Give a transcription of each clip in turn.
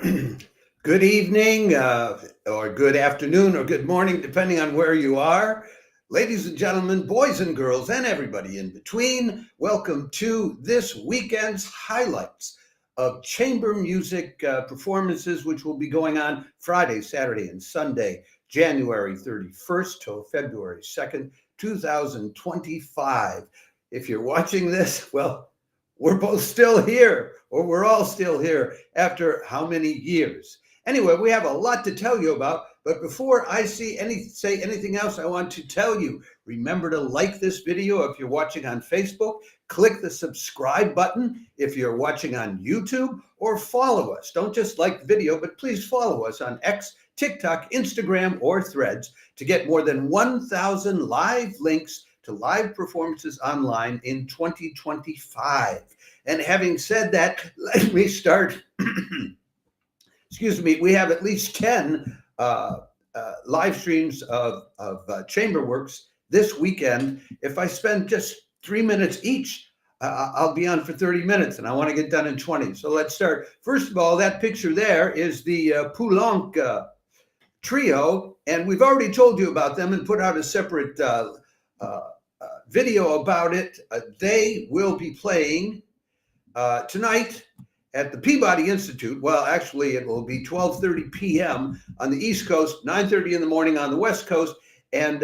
Good evening, or good afternoon, or good morning, depending on where you are. Ladies and gentlemen, boys and girls, and everybody in between, welcome to this weekend's highlights of chamber music performances, which will be going on Friday, Saturday, and Sunday, January 31st till February 2nd, 2025. If you're watching this, well, we're both still here, or we're all still here after how many years? Anyway, we have a lot to tell you about, but before I say anything else, I want to tell you, remember to like this video if you're watching on Facebook, click the subscribe button if you're watching on YouTube, or follow us. Don't just like the video, but please follow us on X, TikTok, Instagram, or Threads to get more than 1,000 live links to live performances online in 2025. And having said that, let me start. Excuse me, we have at least 10 live streams of chamber works this weekend. If I spend just 3 minutes each, I'll be on for 30 minutes, and I want to get done in 20. So let's start. First of all, that picture there is the Poulenc trio, and we've already told you about them and put out a separate video about it. They will be playing tonight at the Peabody Institute. Well, actually, it will be 12:30 p.m. on the East Coast, 9:30 in the morning on the West Coast, and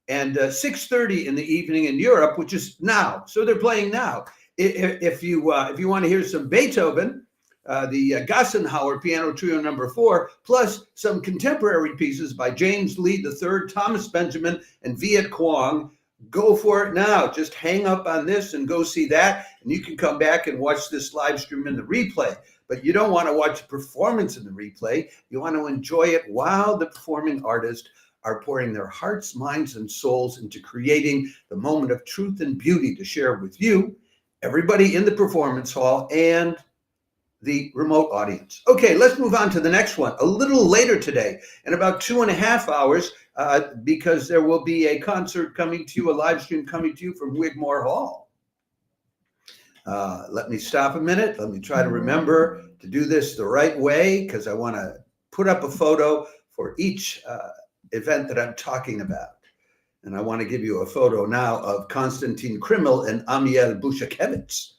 6:30 in the evening in Europe, which is now. So they're playing now. If you want to hear some Beethoven, the Gassenhauer Piano Trio No. 4, plus some contemporary pieces by James Lee III, Thomas Benjamin, and Viet Quang, go for it now. Just hang up on this and go see that, and you can come back and watch this live stream in the replay. But you don't want to watch a performance in the replay. You want to enjoy it while the performing artists are pouring their hearts, minds, and souls into creating the moment of truth and beauty to share with you, everybody in the performance hall, and the remote audience. Okay, let's move on to the next one. A little later today, in about 2.5 hours, because there will be a concert coming to you, a live stream coming to you from Wigmore Hall. Let me stop a minute. Let me try to remember to do this the right way, because I want to put up a photo for each event that I'm talking about. And I want to give you a photo now of Konstantin Krimmel and Amiel Bushakevitz.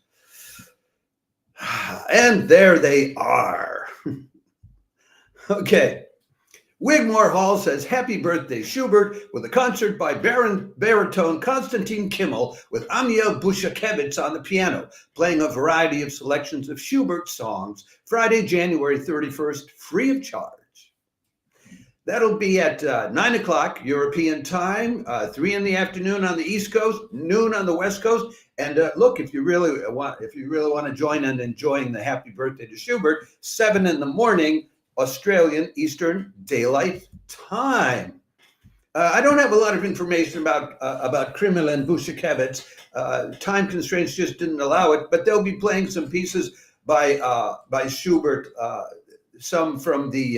And there they are. Okay. Wigmore Hall says, "Happy birthday, Schubert," with a concert by baritone Konstantin Kimmel with Amiel Bushakevitz on the piano, playing a variety of selections of Schubert songs, Friday, January 31st, free of charge. That'll be at 9 o'clock European time, 3 in the afternoon on the East Coast, noon on the West Coast. And look, if you really want to join in enjoying the happy birthday to Schubert, 7 in the morning Australian Eastern Daylight Time. I don't have a lot of information about Krimmel and Bushakevitz. Time constraints just didn't allow it, but they'll be playing some pieces by Schubert, some from the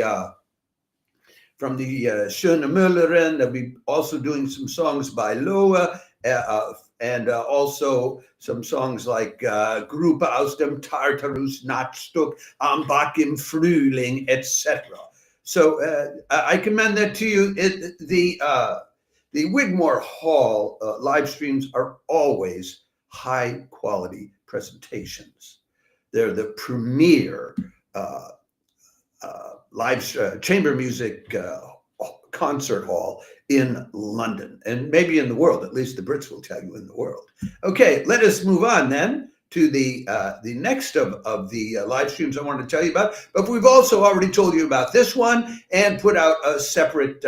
Schöne Müllerin. They'll be also doing some songs by Lohe, and also some songs like Gruppe aus dem Tartarus, Nachtstück, Am Bach im Frühling, etc. So I commend that to you. The Wigmore Hall live streams are always high quality presentations. They're the premier live chamber music concert hall in London, and maybe in the world. At least the Brits will tell you in the world. Okay, let us move on then to the next of the live streams I want to tell you about. But we've also already told you about this one and put out a separate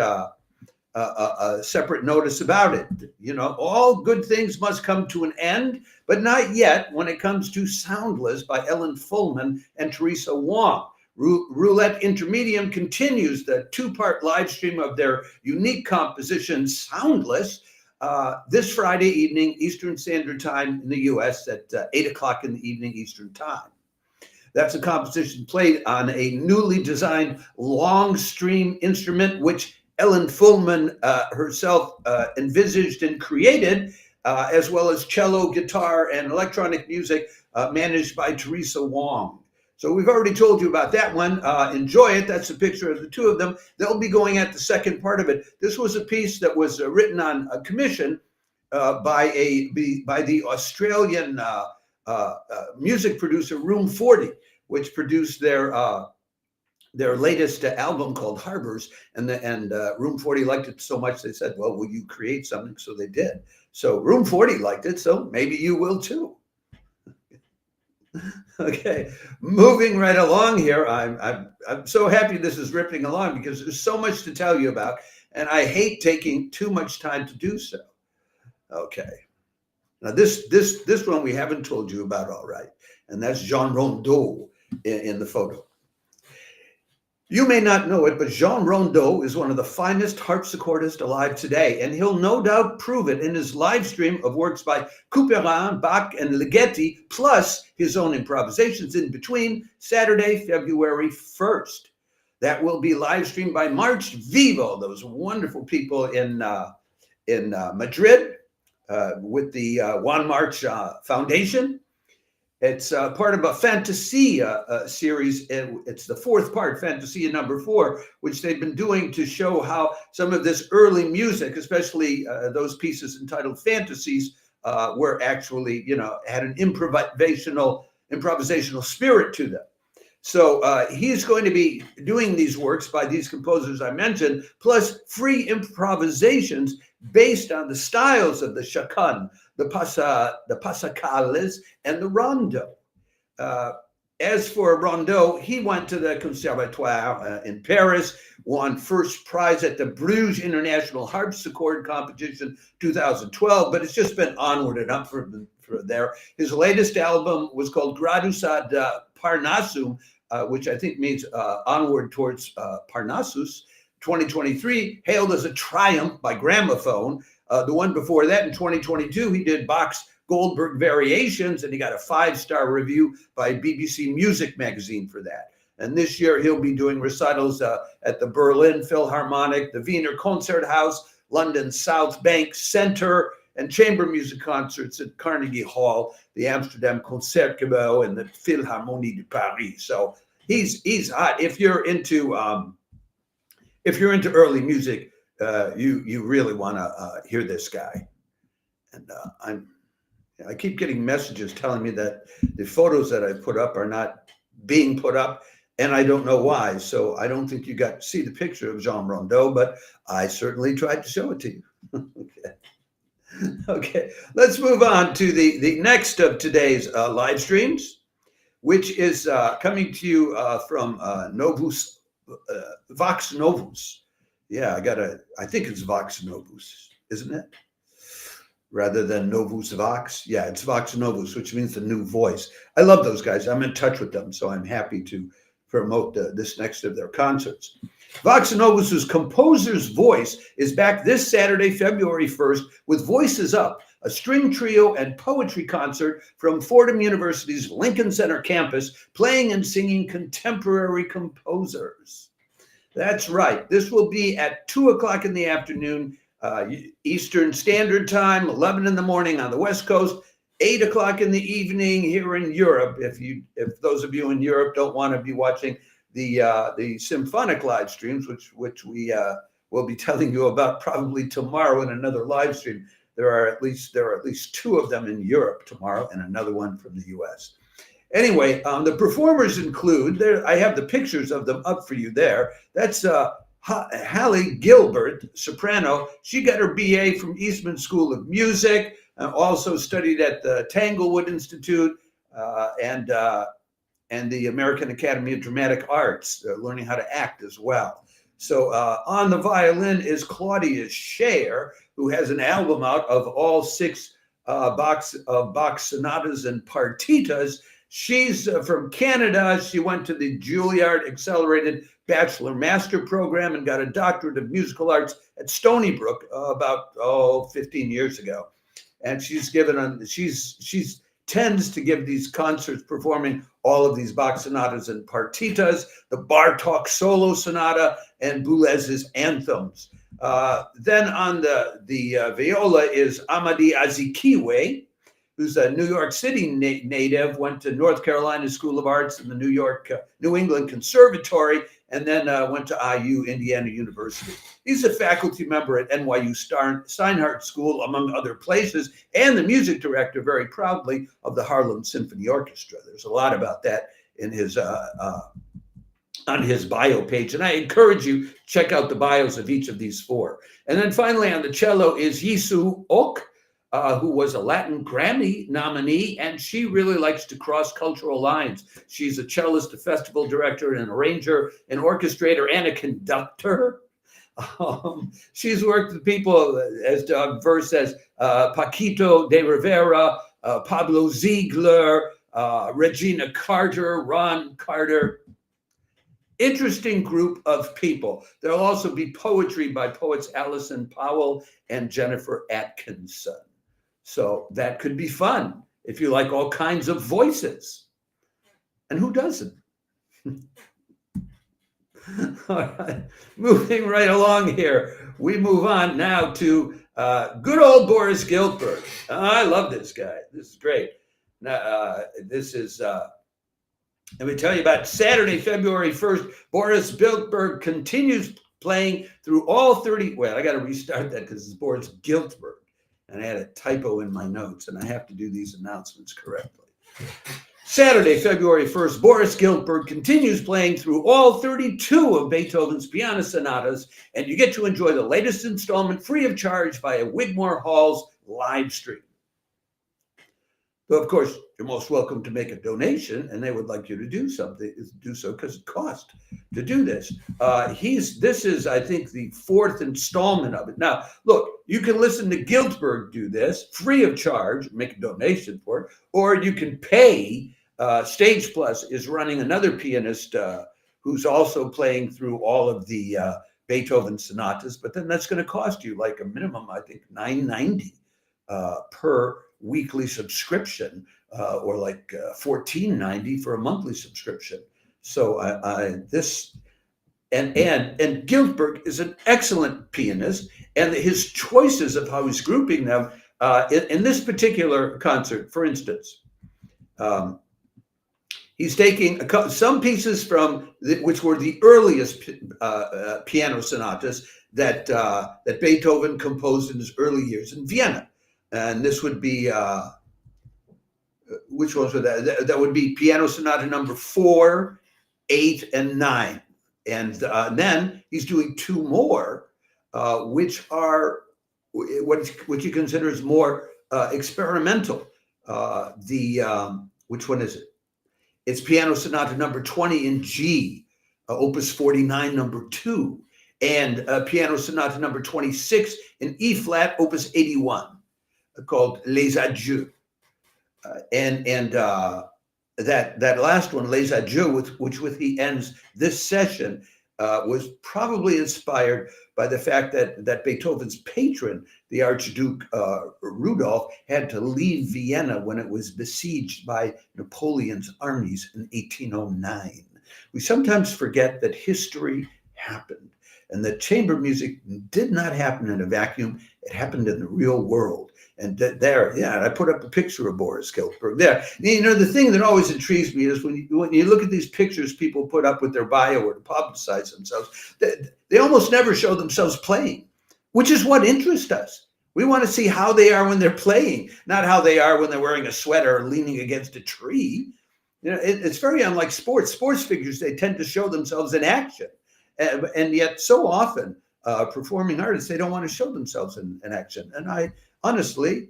notice about it. You know, all good things must come to an end, but not yet when it comes to Soundless by Ellen Fullman and Theresa Wong. Roulette Intermedium continues the 2-part live stream of their unique composition, Soundless, this Friday evening, Eastern Standard Time in the U.S. at 8 o'clock in the evening, Eastern Time. That's a composition played on a newly designed long stream instrument, which Ellen Fullman herself envisaged and created, as well as cello, guitar, and electronic music managed by Theresa Wong. So we've already told you about that one. Enjoy it. That's a picture of the two of them. They'll be going at the second part of it. This was a piece that was written on a commission by the Australian music producer Room 40, which produced their latest album called Harbors, and Room 40 liked it so much they said, well, will you create something? So they did. So Room 40 liked it, so maybe you will too. Okay, moving right along here. I'm so happy this is ripping along because there's so much to tell you about, and I hate taking too much time to do so. Okay, now this one we haven't told you about, all right, and that's Jean Rondeau in the photo. You may not know it, but Jean Rondeau is one of the finest harpsichordists alive today, and he'll no doubt prove it in his live stream of works by Couperin, Bach, and Ligeti, plus his own improvisations in between, Saturday, February 1st. That will be live streamed by March Vivo, those wonderful people in Madrid with the Juan March Foundation. It's part of a Fantasia series. It's the fourth part, Fantasia number 4, which they've been doing to show how some of this early music, especially those pieces entitled Fantasies, were actually, had an improvisational spirit to them. So he's going to be doing these works by these composers I mentioned, plus free improvisations based on the styles of the chaconne, the passacales, and the rondeau. As for Rondeau, he went to the Conservatoire in Paris, won first prize at the Bruges International Harpsichord Competition 2012, but it's just been onward and up for there. His latest album was called Gradus ad Parnassum, which I think means onward towards Parnassus. 2023, hailed as a triumph by Gramophone. The one before that, in 2022, he did Bach's Goldberg Variations, and he got a 5-star review by BBC Music magazine for that. And this year, he'll be doing recitals at the Berlin Philharmonic, the Wiener Konzerthaus, London South Bank Center, and chamber music concerts at Carnegie Hall, the Amsterdam Concertgebouw, and the Philharmonie de Paris. So he's hot. If you're into early music, you really want to hear this guy. And I keep getting messages telling me that the photos that I put up are not being put up, and I don't know why. So I don't think you got to see the picture of Jean Rondeau, but I certainly tried to show it to you. Okay, let's move on to the next of today's live streams, which is coming to you from Novus, Vox Novus. Yeah, I think it's Vox Novus, isn't it? Rather than Novus Vox. Yeah, it's Vox Novus, which means the new voice. I love those guys. I'm in touch with them, so I'm happy to promote this next of their concerts. Vox Novus's Composer's Voice is back this Saturday, February 1st, with Voices Up, a string trio and poetry concert from Fordham University's Lincoln Center campus, playing and singing contemporary composers. That's right. This will be at 2 o'clock in the afternoon, Eastern Standard Time, 11 in the morning on the West Coast, 8 o'clock in the evening here in Europe. If those of you in Europe don't want to be watching the symphonic live streams, which we will be telling you about probably tomorrow in another live stream. There are at least 2 of them in Europe tomorrow, and another one from the U.S. Anyway, the performers include, I have the pictures of them up for you there. That's Hallie Gilbert, soprano. She got her BA from Eastman School of Music, also studied at the Tanglewood Institute and the American Academy of Dramatic Arts, learning how to act as well. So on the violin is Claudia Scher, who has an album out of all 6 Bach sonatas and partitas. She's from Canada. She went to the Juilliard Accelerated Bachelor Master Program and got a doctorate of musical arts at Stony Brook about 15 years ago. And she tends to give these concerts performing all of these Bach sonatas and partitas, the Bartók solo sonata, and Boulez's anthems. Then on the viola is Amadi Azikiwe, who's a New York City native, went to North Carolina School of Arts and the New England Conservatory, and then went to IU, Indiana University. He's a faculty member at NYU Steinhardt School, among other places, and the music director, very proudly, of the Harlem Symphony Orchestra. There's a lot about that in his on his bio page, and I encourage you to check out the bios of each of these four. And then finally on the cello is Yisu Ok, who was a Latin Grammy nominee, and she really likes to cross cultural lines. She's a cellist, a festival director, an arranger, an orchestrator, and a conductor. She's worked with people, as Doug Verse says, Paquito de Rivera, Pablo Ziegler, Regina Carter, Ron Carter. Interesting group of people. There'll also be poetry by poets Alison Powell and Jennifer Atkinson. So that could be fun if you like all kinds of voices. And who doesn't? All right, moving right along here. We move on now to good old Boris Giltberg. I love this guy. This is great. Now, this is... let me tell you about Saturday, February 1st. Boris Giltberg continues playing through all 30. Well, I got to restart that because it's Boris Giltberg. And I had a typo in my notes, and I have to do these announcements correctly. Saturday, February 1st, Boris Giltberg continues playing through all 32 of Beethoven's piano sonatas, and you get to enjoy the latest installment free of charge via Wigmore Hall's live stream. So, of course, you're most welcome to make a donation, and they would like you to do so because it costs to do this. This is, I think, the fourth installment of it. Now, look, you can listen to Giltberg do this free of charge, make a donation for it, or you can pay. Stage Plus is running another pianist who's also playing through all of the Beethoven sonatas, but then that's going to cost you like a minimum, I think, $9.90 per weekly subscription, or like $14.90 for a monthly subscription. So and Giltberg is an excellent pianist, and his choices of how he's grouping them in this particular concert, for instance, he's taking some pieces from which were the earliest piano sonatas that Beethoven composed in his early years in Vienna. And this would be, which ones were that? That would be Piano Sonata number 4, 8, and 9. And then he's doing two more, which are what he considers more experimental. Which one is it? It's Piano Sonata number 20 in G, Opus 49, number 2, and Piano Sonata number 26 in E flat, Opus 81. Called Les Adieux, that last one, Les Adieux, with which he ends this session, was probably inspired by the fact that Beethoven's patron, the Archduke Rudolph, had to leave Vienna when it was besieged by Napoleon's armies in 1809. We sometimes forget that history happened and that chamber music did not happen in a vacuum. It happened in the real world. And I put up a picture of Boris Giltberg there. You know, the thing that always intrigues me is when you look at these pictures people put up with their bio or to publicize themselves, they almost never show themselves playing, which is what interests us. We want to see how they are when they're playing, not how they are when they're wearing a sweater or leaning against a tree. You know, it's very unlike sports. Sports figures, they tend to show themselves in action. And yet so often performing artists, they don't want to show themselves in action. And I honestly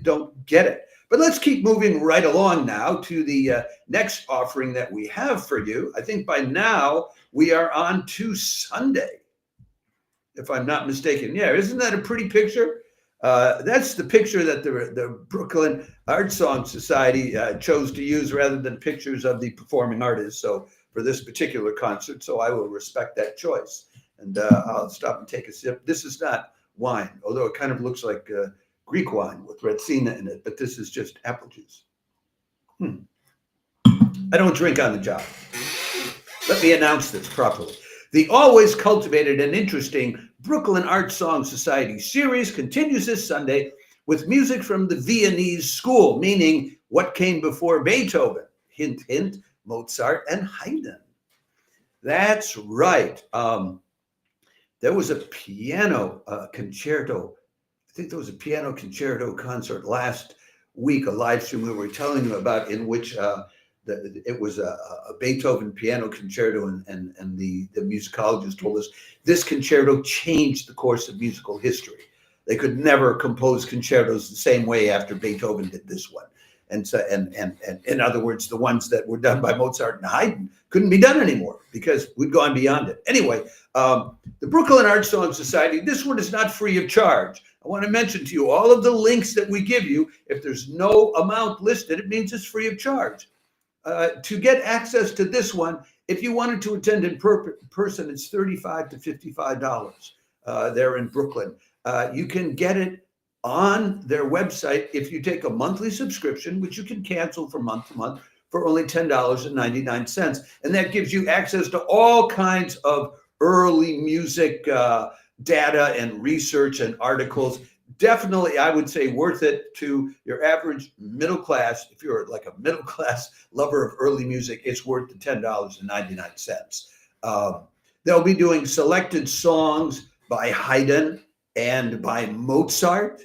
don't get it. But let's keep moving right along now to the next offering that we have for you. I think by now we are on to Sunday, if I'm not mistaken. Yeah, isn't that a pretty picture? That's the picture that the Brooklyn Art Song Society chose to use rather than pictures of the performing artists. So for this particular concert, so I will respect that choice. And I'll stop and take a sip. This is not wine, although it kind of looks like Greek wine with Retsina in it, but this is just apple juice. I don't drink on the job. Let me announce this properly. The always cultivated and interesting Brooklyn Art Song Society series continues this Sunday with music from the Viennese school, meaning what came before Beethoven. Hint, hint, Mozart and Haydn. That's right. There was a piano concerto. I think there was a piano concerto concert last week, a live stream we were telling you about, in which it was a Beethoven piano concerto, and the musicologist told us this concerto changed the course of musical history. They could never compose concertos the same way after Beethoven did this one. And so, and in other words, the ones that were done by Mozart and Haydn couldn't be done anymore because we'd gone beyond it. Anyway, the Brooklyn Art Song Society, this one is not free of charge. I want to mention to you all of the links that we give you. If there's no amount listed, it means it's free of charge. To get access to this one, if you wanted to attend in person, it's $35 to $55 there in Brooklyn. You can get it on their website if you take a monthly subscription, which you can cancel from month to month for only $10.99. And that gives you access to all kinds of early music data and research and articles. Definitely, I would say worth it to your average middle class. If you're like a middle class lover of early music, it's worth the $10.99. They'll be doing selected songs by Haydn and by Mozart.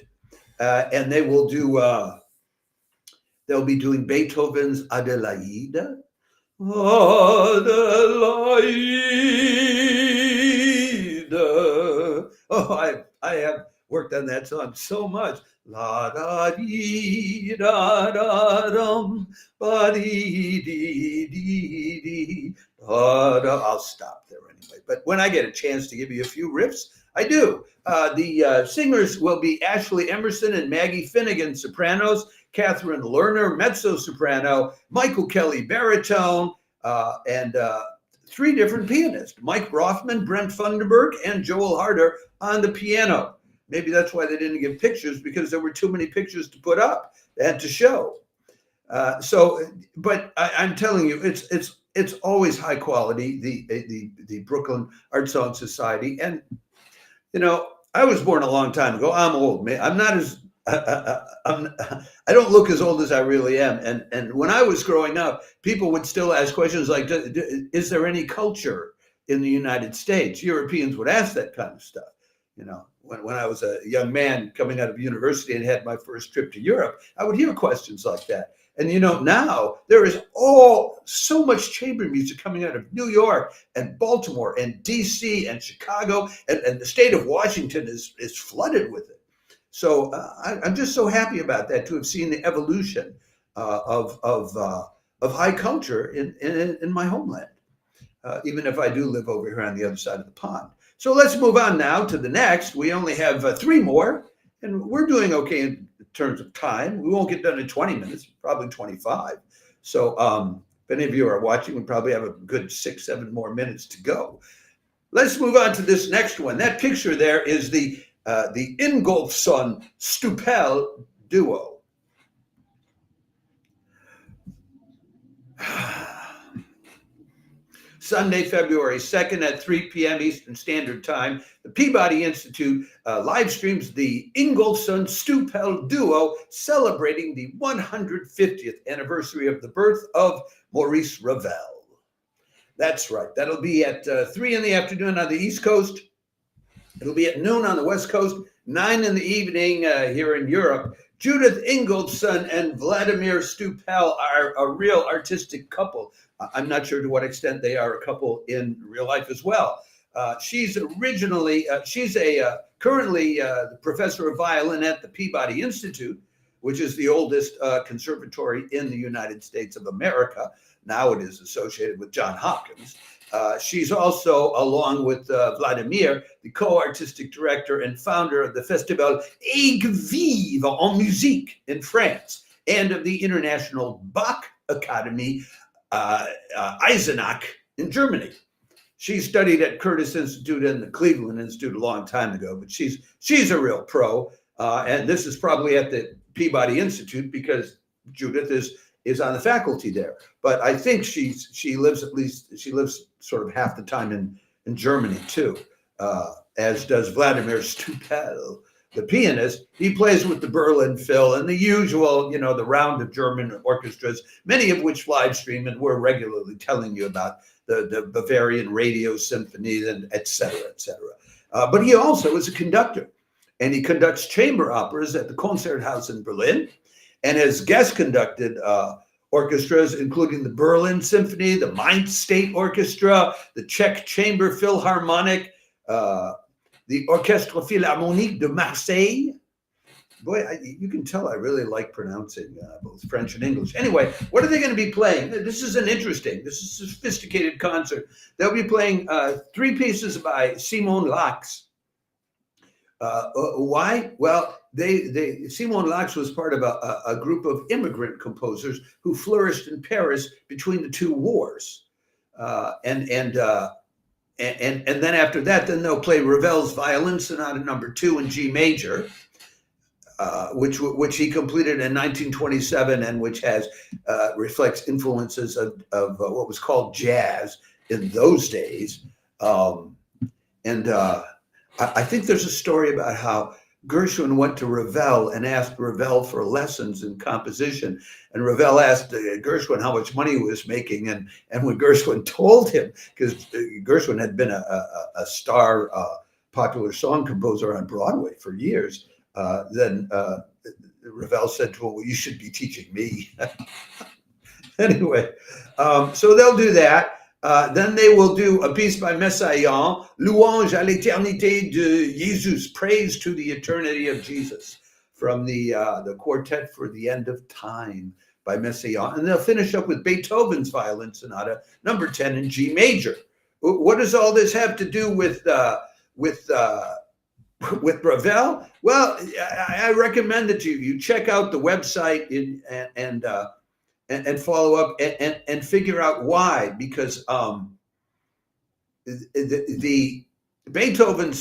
And they will do, they'll be doing Beethoven's Adelaide. Adelaide. Oh, I have worked on that song so much. La da dee da da dum ba dee dee dee dee da da. I'll stop there anyway. But when I get a chance to give you a few riffs, I do. The singers will be Ashley Emerson and Maggie Finnegan, sopranos, Catherine Lerner, mezzo-soprano, Michael Kelly, baritone, and three different pianists, Mike Rothman, Brent Funderburg, and Joel Harder on the piano. Maybe that's why they didn't give pictures, because there were too many pictures to put up and to show. But I'm telling you, it's always high quality, the Brooklyn Art Song Society. And you know, I was born a long time ago. I'm old, man. I'm not as I don't look as old as I really am. And when I was growing up, people would still ask questions like, "Is there any culture in the United States?" Europeans would ask that kind of stuff. You know, when I was a young man coming out of university and had my first trip to Europe, I would hear questions like that. And, you know, now there is so much chamber music coming out of New York and Baltimore and DC and Chicago, and the state of Washington is flooded with it. So I'm just so happy about that, to have seen the evolution of high culture in my homeland, even if I do live over here on the other side of the pond. So let's move on now to the next. We only have three more, and we're doing okay in terms of time. We won't get done in 20 minutes, probably 25. So if any of you are watching, we probably have a good 6-7 more minutes to go. Let's move on to this next one. That picture there is the Ingolfsson-Stoupel duo. Sunday, February 2nd at 3 p.m. Eastern Standard Time, the Peabody Institute live streams the Ingolfsson-Stoupel duo, celebrating the 150th anniversary of the birth of Maurice Ravel. That's right. That'll be at 3 in the afternoon on the East Coast. It'll be at noon on the West Coast, 9 in the evening here in Europe. Judith Ingolfsson and Vladimir Stoupel are a real artistic couple. I'm not sure to what extent they are a couple in real life as well. She's currently the professor of violin at the Peabody Institute, which is the oldest conservatory in the United States of America. Now it is associated with Johns Hopkins. She's also, along with Vladimir, the co-artistic director and founder of the Festival Aigues Vives en Musique in France, and of the International Bach Academy Eisenach in Germany. She studied at Curtis Institute and the Cleveland Institute a long time ago, but she's a real pro. And this is probably at the Peabody Institute because Judith is on the faculty there. But I think she lives sort of half the time in Germany too, as does Vladimir Stoupel. the pianist, he plays with the Berlin Phil and the usual, the round of German orchestras, many of which live stream, and we're regularly telling you about the Bavarian Radio Symphony, and et cetera, et cetera. But he also is a conductor, and he conducts chamber operas at the Konzerthaus in Berlin, and has guest conducted orchestras, including the Berlin Symphony, the Mainz State Orchestra, the Czech Chamber Philharmonic, the Orchestre Philharmonique de Marseille. Boy, you can tell I really like pronouncing both French and English. Anyway, what are they going to be playing? This is a sophisticated concert. They'll be playing 3 pieces by Simon Lax. Why? Well, Simon Lax was part of a group of immigrant composers who flourished in Paris between the 2 wars, and then after that, then they'll play Ravel's Violin Sonata No. 2 in G major, which he completed in 1927, and which reflects influences of what was called jazz in those days, I think there's a story about how Gershwin went to Ravel and asked Ravel for lessons in composition. And Ravel asked Gershwin how much money he was making. And when Gershwin told him, because Gershwin had been a star popular song composer on Broadway for years, then Ravel said to him, well, you should be teaching me. Anyway, so they'll do that. Then they will do a piece by Messiaen, Louange à l'éternité de Jésus, praise to the eternity of Jesus, from the Quartet for the End of Time by Messiaen. And they'll finish up with Beethoven's Violin Sonata No. 10 in G major. What does all this have to do with Ravel? Well, I recommend that you check out the website and follow up and figure out why, because the Beethoven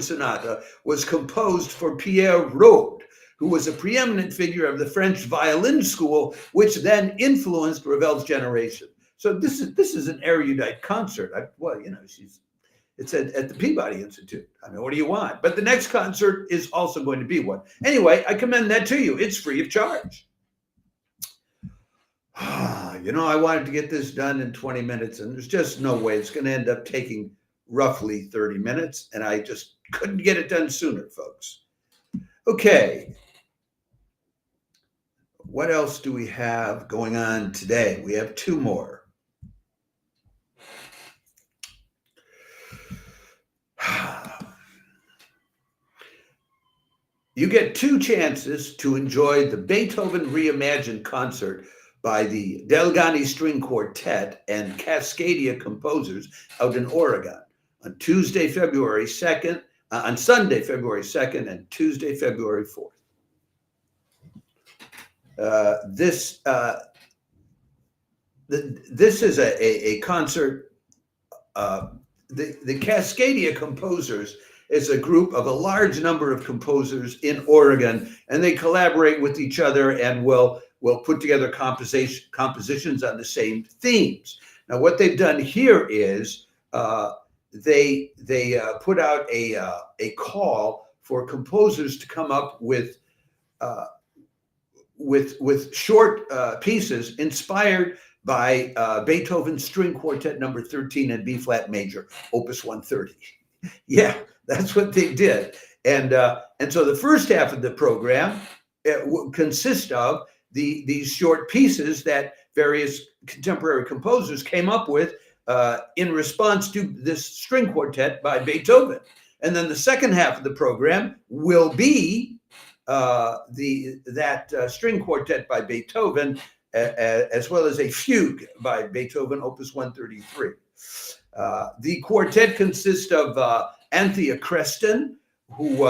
sonata was composed for Pierre Rode, who was a preeminent figure of the French violin school, which then influenced Ravel's generation. So this is an erudite concert. It's at the Peabody Institute. I mean, what do you want? But the next concert is also going to be one. Anyway, I commend that to you. It's free of charge. I wanted to get this done in 20 minutes, and there's just no way. It's going to end up taking roughly 30 minutes, and I just couldn't get it done sooner, folks. Okay. What else do we have going on today? We have 2 more. You get 2 chances to enjoy the Beethoven Reimagined concert by the Delgani String Quartet and Cascadia composers out in Oregon on Sunday, February 2nd, and Tuesday, February 4th. This is a concert. The Cascadia composers is a group of a large number of composers in Oregon, and they collaborate with each other and will put together compositions on the same themes. Now, what they've done here is they put out a call for composers to come up with short pieces inspired by Beethoven's String Quartet No. 13 in B flat major, Opus 130. Yeah, that's what they did, and so the first half of the program consists of these short pieces that various contemporary composers came up with in response to this string quartet by Beethoven. And then the second half of the program will be that string quartet by Beethoven, as well as a fugue by Beethoven, Opus 133. The quartet consists of Anthea Creston, who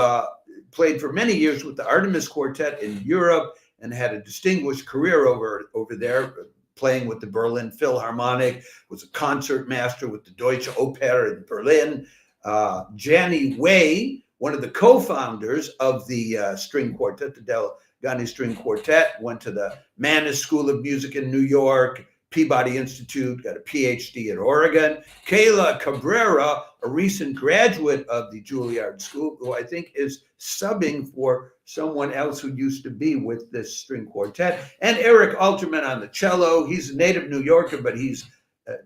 played for many years with the Artemis Quartet in Europe and had a distinguished career over there, playing with the Berlin Philharmonic, was a concert master with the Deutsche Oper in Berlin. Janny Way, one of the co-founders of the string quartet, the Delgani String Quartet, went to the Mannes School of Music in New York, Peabody Institute, got a PhD at Oregon. Kayla Cabrera, a recent graduate of the Juilliard School, who I think is subbing for someone else who used to be with this string quartet. And Eric Alterman on the cello. He's a native New Yorker, but he's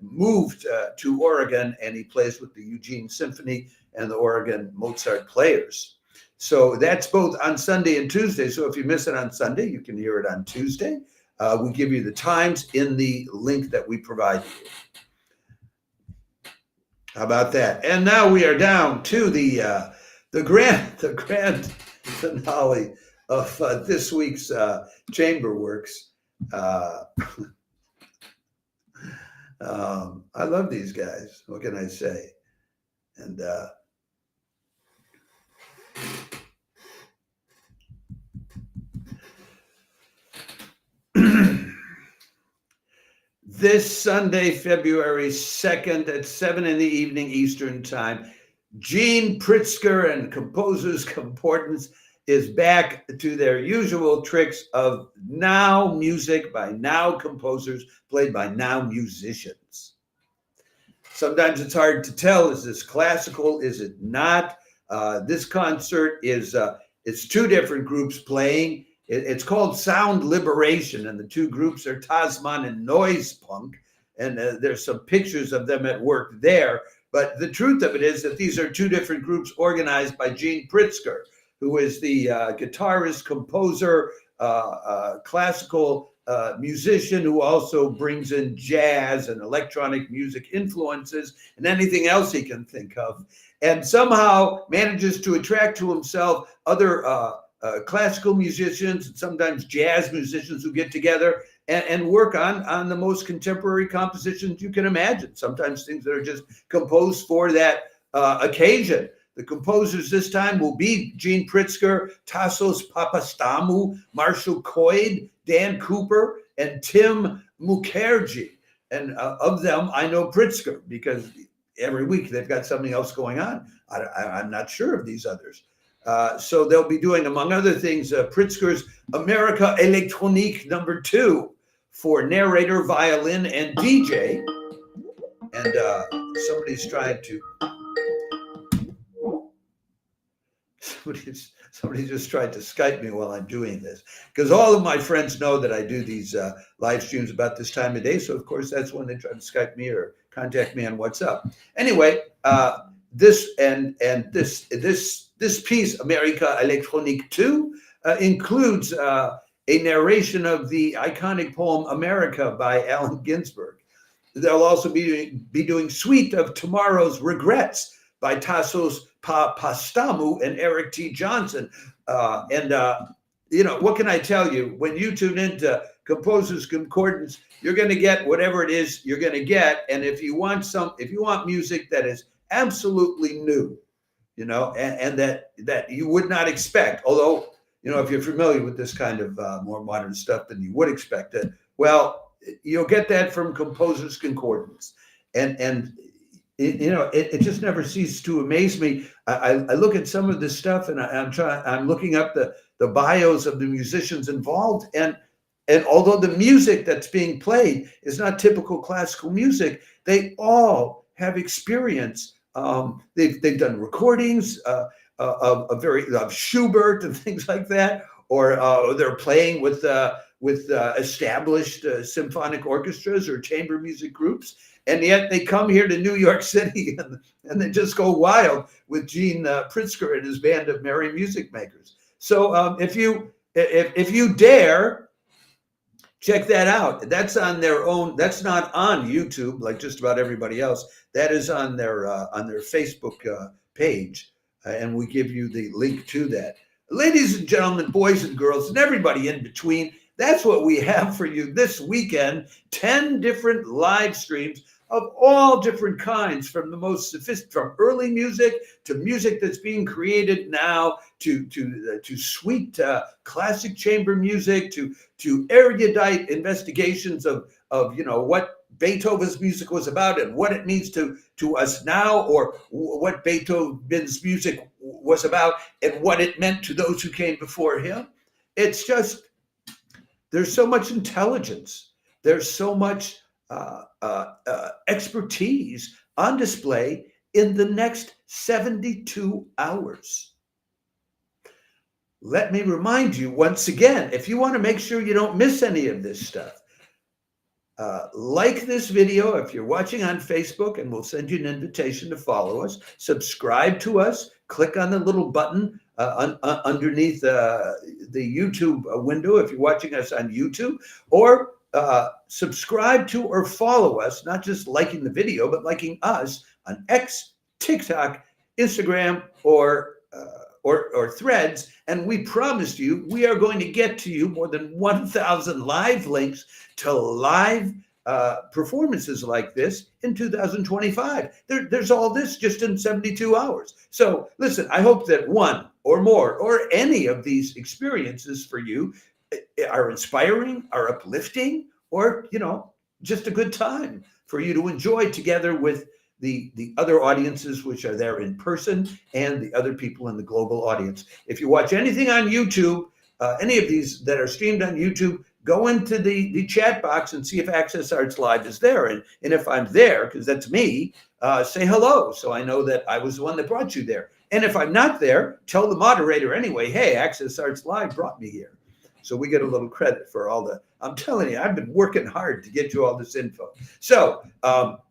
moved to Oregon, and he plays with the Eugene Symphony and the Oregon Mozart Players. So that's both on Sunday and Tuesday. So if you miss it on Sunday, you can hear it on Tuesday. We give you the times in the link that we provide you. How about that? And now we are down to the grand finale of this week's Chamber Works. I love these guys. What can I say? And this Sunday, February 2nd at 7 in the evening Eastern Time, Gene Pritzker and Composers Concordance is back to their usual tricks of now music by now composers played by now musicians. Sometimes it's hard to tell, is this classical, is it not? This concert is it's two different groups playing. It's called Sound Liberation, and the two groups are Tasman and Noise Punk, and there's some pictures of them at work there. But the truth of it is that these are two different groups organized by Gene Pritzker, who is the guitarist, composer, classical musician who also brings in jazz and electronic music influences and anything else he can think of, and somehow manages to attract to himself other classical musicians and sometimes jazz musicians who get together and work on the most contemporary compositions you can imagine, sometimes things that are just composed for that occasion. The composers this time will be Gene Pritzker, Tassos Papastamou, Marshall Coyd, Dan Cooper, and Tim Mukherjee. And of them, I know Pritzker because every week they've got something else going on. I'm not sure of these others. So they'll be doing, among other things, Pritzker's America Electronique No. 2 for narrator, violin, and DJ. And somebody's trying to... Somebody just tried to Skype me while I'm doing this, because all of my friends know that I do these live streams about this time of day. So, of course, that's when they try to Skype me or contact me on WhatsApp. Anyway, this piece, America Electronique 2, includes a narration of the iconic poem America by Allen Ginsberg. They'll also be doing Suite of Tomorrow's Regrets by Tassos Papastamou and Eric T. Johnson. You know, what can I tell you? When you tune into Composers Concordance, you're going to get whatever it is you're going to get. And if you want music that is absolutely new, you know, and that you would not expect, although, you know, if you're familiar with this kind of more modern stuff than you would expect it, well, you'll get that from Composers Concordance. And you know, it just never ceases to amaze me. I look at some of this stuff, and I'm looking up the bios of the musicians involved, and although the music that's being played is not typical classical music, they all have experience. They've done recordings of Schubert and things like that, or they're playing with established symphonic orchestras or chamber music groups. And yet they come here to New York City and they just go wild with Gene Pritzker and his band of merry music makers. So if you dare, check that out. That's on their own. That's not on YouTube like just about everybody else. That is on their Facebook page, and we give you the link to that. Ladies and gentlemen, boys and girls, and everybody in between, that's what we have for you this weekend. 10 different live streams of all different kinds, from the most sophisticated, from early music to music that's being created now, to sweet classic chamber music, to erudite investigations of you know what Beethoven's music was about and what it means to us now, or what Beethoven's music was about and what it meant to those who came before him. It's just, there's so much intelligence. There's so much expertise on display in the next 72 hours. Let me remind you once again, if you want to make sure you don't miss any of this stuff, like this video if you're watching on Facebook, and we'll send you an invitation to follow us. Subscribe to us. Click on the little button underneath the YouTube window if you're watching us on YouTube, or subscribe to or follow us, not just liking the video, but liking us on X, TikTok, Instagram, or Threads. And we promised you we are going to get to you more than 1,000 live links to live performances like this in 2025. There's all this just in 72 hours. So listen, I hope that one or more or any of these experiences for you are inspiring, are uplifting, or, just a good time for you to enjoy together with the other audiences which are there in person and the other people in the global audience. If you watch anything on YouTube, any of these that are streamed on YouTube, go into the chat box and see if Access Arts Live is there. And if I'm there, because that's me, say hello so I know that I was the one that brought you there. And if I'm not there, tell the moderator anyway, hey, Access Arts Live brought me here. So we get a little credit for all I'm telling you, I've been working hard to get you all this info. So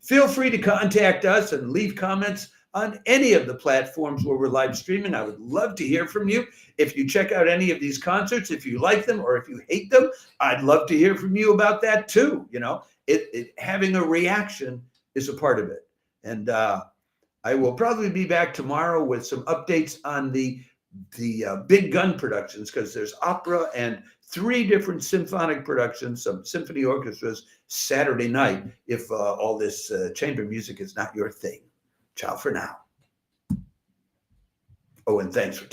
feel free to contact us and leave comments on any of the platforms where we're live streaming. I would love to hear from you. If you check out any of these concerts, if you like them or if you hate them, I'd love to hear from you about that too. Having a reaction is a part of it. And I will probably be back tomorrow with some updates on the big gun productions, because there's opera and 3 different symphonic productions, some symphony orchestras Saturday night, if all this chamber music is not your thing. Ciao for now. Oh, and thanks for